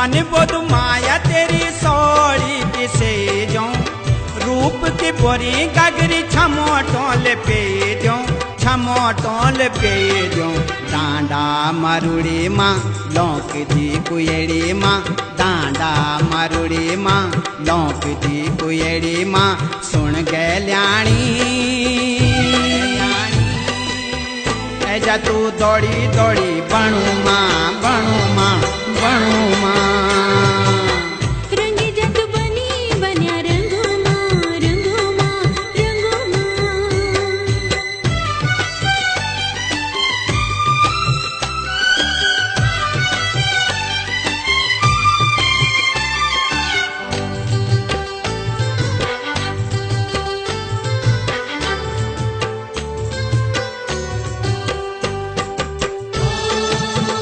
मन बुध माया तेरी सोड़ी किसे जाऊं, रूप की बोरी गगरी छमोटोल पे दूं, छमोटोल पे दूं। डांडा मारुड़ी माँ लौक दी कुएड़ी माँ, डांडा मारुड़ी माँ लौक दी कुएड़ी माँ। सुन गैल्याणी ऐजा तू दौड़ी दौड़ी बनू